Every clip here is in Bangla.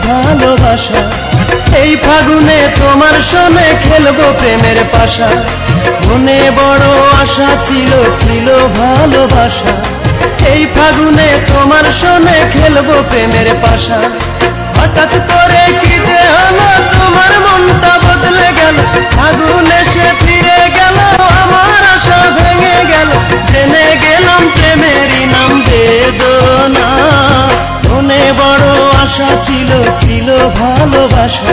ভালোবাসা। এই ফাগুনে তোমার সনে খেলবো প্রেমের পাশা। মনে বড় আশা ছিল, ছিল ভালোবাসা। এই ফাগুনে তোমার সনে খেলবো প্রেমের পাশা। হঠাৎ করে কি যে হলো, তোমার মনটা বদলে গেল। ফাগুন এসে ফিরে গেল, আমার আশা ভেঙে গেল। জেনে গেলাম প্রেমেরই নাম বেদনা। মনে বড় আশা ছিল, ছিল ভালোবাসা।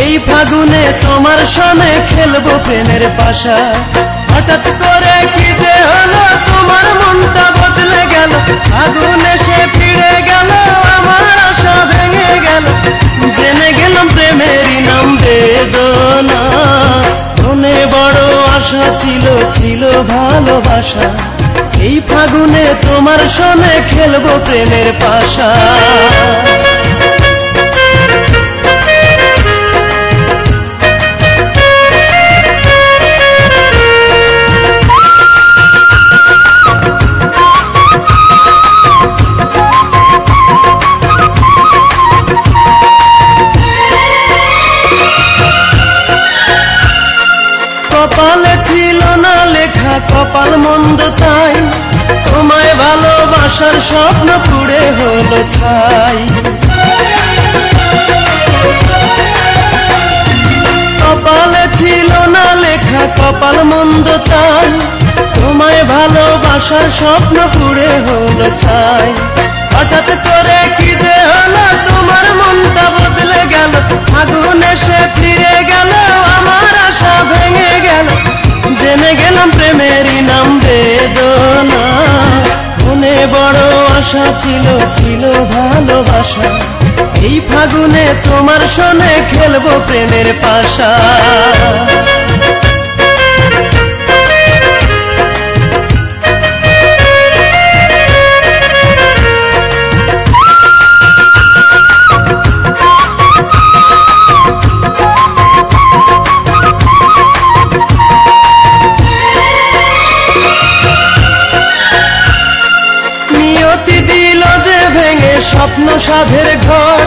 এই ফাগুনে তোমার সনে খেলবো প্রেমের পাশা। হঠাৎ করে কি যে হলো, তোমার মনটা বদলে গেল। ফাগুন এসে ফিরে গেল, আমার আশা ভেঙে গেল। জেনে গেলাম প্রেমেরই নাম বেদনা। মনে বড় আশা ছিল, ছিল ভালোবাসা। এই ফাগুনে তোমার সনে খেলবো প্রেমের পাশা। কপালে ছিল না লেখা, কপাল মন্দ তাই। তোমায় ভালোবাসার স্বপ্ন পুড়ে হলো ছাই। কপালে ছিল না লেখা, কপাল মন্দ তাই। তোমায় ভালোবাসার স্বপ্ন পুড়ে হলো ছাই। হঠাৎ করে কি যে হলো, তোমার মনটা বদলে গেল। ফাগুন এসে ফিরে গেল, আমার আশা ভেঙে গেল। জেনে গেলাম প্রেমেরই নাম বেদনা। মনে বড় আশা ছিল, ছিল ভালোবাসা। এই ফাগুনে তোমার সনে খেলবো প্রেমের পাশা। স্বপ্ন সাধের ঘর,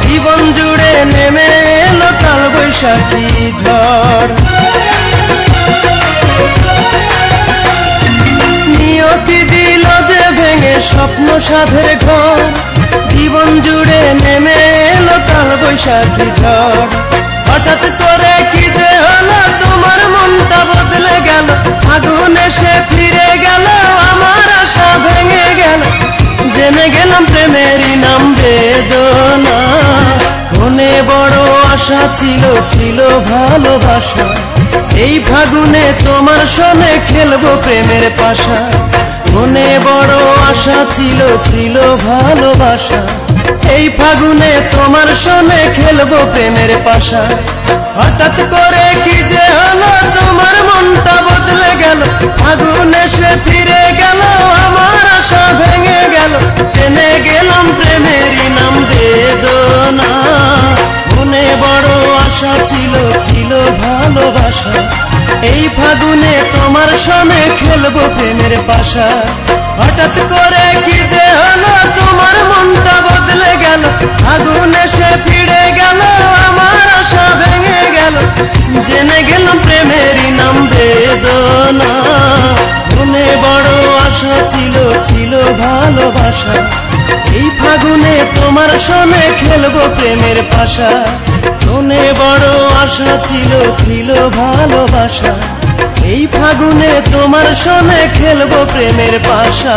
জীবন জুড়ে নেমে এলো কাল বৈশাখী ঝড়। নিয়তি দিল যে ভেঙে স্বপ্ন সাধের ঘর, জীবন জুড়ে নেমে এলো কাল বৈশাখী ঝড়। হঠাৎ করে কি যে হলো, তোমার মনটা বদলে গেল। ফাগুন এসে ফিরে গেল, আমার আশা ভেঙে গেল। জেনে গেলাম প্রেমেরই নাম বেদনা। মনে বড় আশা ছিল, ছিল ভালোবাসা। এই ফাগুনে তোমার সনে খেলবো প্রেমের পাশা। মনে বড় আশা ছিল, ছিল ভালোবাসা। এই ফাগুনে তোমার সনে খেলবো প্রেমের পাশা। হঠাৎ করে কি যে হলো, তোমার মনটা বদলে গেল। ফাগুন এসে ফিরে গেল, আমার আশা ভেঙে গেল। জেনে গেলাম প্রেমেরই নাম বেদনা। মনে বড় আশা ছিল, ছিল ভালোবাসা। এই ফাগুনে তোমার সনে খেলবো প্রেমের পাশা। হঠাৎ করে কি যে হলো, তোমার মনটা বদলে গেল। ফাগুন এসে ফিরে গেল, আমার আশা ভেঙে গেল। জেনে গেলাম প্রেমেরই নাম বেদনা। মনে বড় আশা ছিল, ছিল ভালোবাসা। এই ফাগুনে তোমার সনে খেলবো প্রেমের পাশা। মনে বড় আশা ছিল, ছিল ভালোবাসা। এই ফাগুনে তোমার সনে খেলবো প্রেমের পাশা।